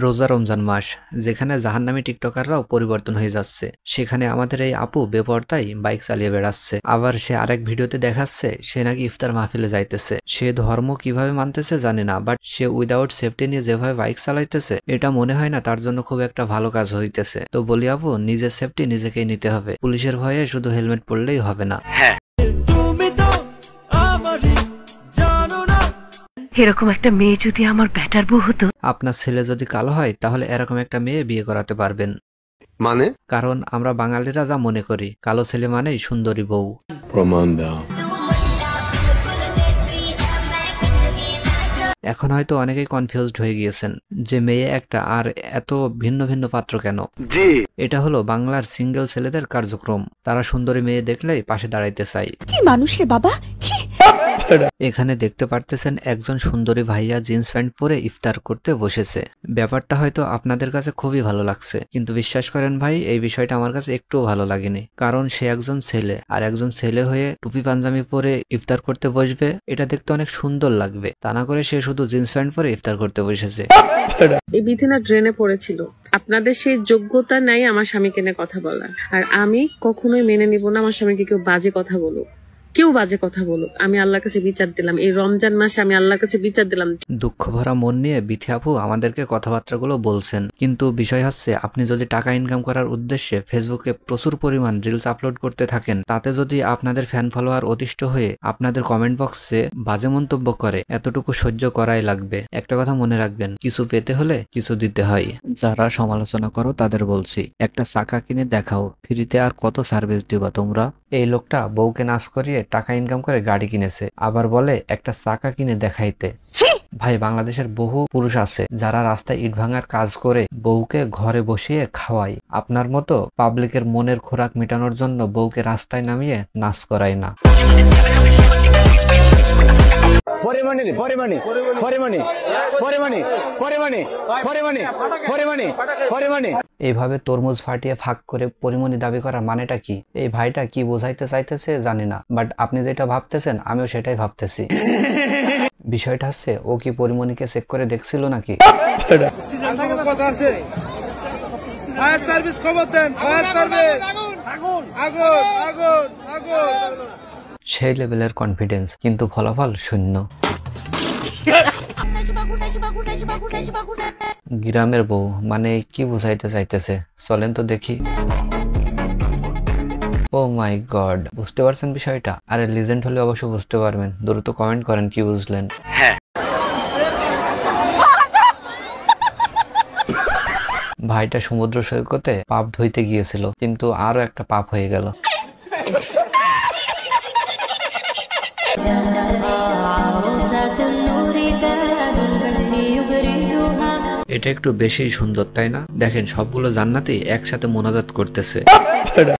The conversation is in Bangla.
রোজা রমজান মাস, যেখানে জাহান্নামী টিকটকাররাও পরিবর্তন হয়ে যাচ্ছে, সেখানে আমাদের এই আপু বেপরতাই বাইক চালিয়ে বেড়াচ্ছে। আবার সে আরেক ভিডিওতে দেখাচ্ছে সে নাকি ইফতার মাহফিলে যাইতেছে। সে ধর্ম কিভাবে মানতেছে জানি না, বাট সে উইদাউট সেফটি নিয়ে যেভাবে বাইক চালাইতেছে, এটা মনে হয় না তার জন্য খুব একটা ভালো কাজ হইতেছে। তো বলি আপু, নিজের সেফটি নিজেকেই নিতে হবে। পুলিশের ভয়ে শুধু হেলমেট পরলেই হবে না। এরকম একটা মেয়ে যদি আমার ব্যাটার বউ হতো। আপনার ছেলে যদি কালো হয় তাহলে এরকম একটা মেয়ে বিয়ে করাতে পারবেন। মানে? কারণ আমরা বাঙালিরা যা মনে করি, কালো ছেলে মানেই সুন্দরী বউ। প্রমাণ দাও। এখন হয়তো অনেকেই কনফিউজড হয়ে গিয়েছেন যে মেয়ে একটা আর এত ভিন্ন ভিন্ন পাত্র কেন। এটা হলো বাংলার সিঙ্গেল ছেলেদের কার্যক্রম। তারা সুন্দরী মেয়ে দেখলেই পাশে দাঁড়াইতে চাই। কি মানুষ রে বাবা। এখানে দেখতে পারতেছেন একজন সুন্দরী ভাইয়া জিন্স প্যান্ট পরে ইফতার করতে বসেছে। ব্যাপারটা হয়তো আপনাদের কাছে খুবই ভালো লাগছে, কিন্তু বিশ্বাস করেন ভাই, এই বিষয়টা আমার কাছে একটুও ভালো লাগেনি। কারণ সে একজন ছেলে, আর একজন ছেলে হয়ে টুপি পাঞ্জাবি পরে ইফতার করতে বসবে, এটা দেখতে অনেক সুন্দর লাগবে। তা না করে সে শুধু জিন্স প্যান্ট পরে ইফতার করতে বসেছে। এই বিথিনা ড্রেনে পড়েছিল। আপনাদের সেই যোগ্যতা নাই আমার স্বামীকে নিয়ে কথা বলার, আর আমি কখনোই মেনে নিব না আমার স্বামীকে কেউ বাজে কথা বলুক। আমি আল্লাহর কাছে বিচার দিলাম, এই রমজান মাসে আমি আল্লাহর কাছে বিচার দিলাম। দুঃখ ভরা মন নিয়ে বিথি আপু আমাদেরকে কথাবার্তাগুলো বলছেন, কিন্তু বিষয় হচ্ছে আপনি যদি টাকা ইনকাম করার উদ্দেশ্যে ফেসবুকে প্রচুর পরিমাণ রিলস আপলোড করতে থাকেন, তাতে যদি আপনাদের ফ্যান ফলোয়ার অতিষ্ঠ হয়ে আপনাদের কমেন্ট বক্সে বাজে মন্তব্য করে, এতটুকু সহ্য করাই লাগবে। একটা কথা মনে রাখবেন, কিছু পেতে হলে কিছু দিতে হয়। যারা সমালোচনা করো তাদের বলছি, একটা চাকা কিনে দেখাও, ফ্রিতে আর কত সার্ভিস দিবা তোমরা। এই লোকটা বউকে নাচ করিয়ে টাকা ইনকাম করে গাড়ি কিনেছে, আবার বলে একটা চাকা কিনে দেখাইতে। ভাই, বাংলাদেশের বহু পুরুষ আছে যারা রাস্তায় ইট ভাঙার কাজ করে বউকে ঘরে বসিয়ে খাওয়ায়। আপনার মতো পাবলিকের মনের খোরাক মেটানোর জন্য বউকে রাস্তায় নামিয়ে নাচ করায় না। এইভাবে তরমুজ ফাটিয়ে ফাঁক করে পরিমণি দাবি করার মানেটা কি? এই ভাইটা কি বোঝাইতে চাইতেছে জানি না, বাট আপনি যেটা ভাবতেছেন আমিও সেটাই ভাবতেছি। বিষয়টা হচ্ছে, ও কি পরিমণিকে চেক করে দেখছিল নাকি? সেই লেভেলের কনফিডেন্স, কিন্তু ফলাফল শূন্য। গ্রামের বউ মানে কি বুঝাইতে চাইতেছে চলেন তো দেখি। ও মাই গড, বুঝতে পারছেন বিষয়টা? আরে লিজেন্ড হলে অবশ্য বুঝতে পারবেন, দ্রুত কমেন্ট করেন কি বুঝলেন। ভাইটা সমুদ্র সৈকতে পাপ ধুইতে গিয়েছিল, কিন্তু আরো একটা পাপ হয়ে গেল। এটা একটু বেশি সুন্দর, তাই না? দেখেন সবগুলো জান্নাতি একসাথে মোনাজাত করতেছে।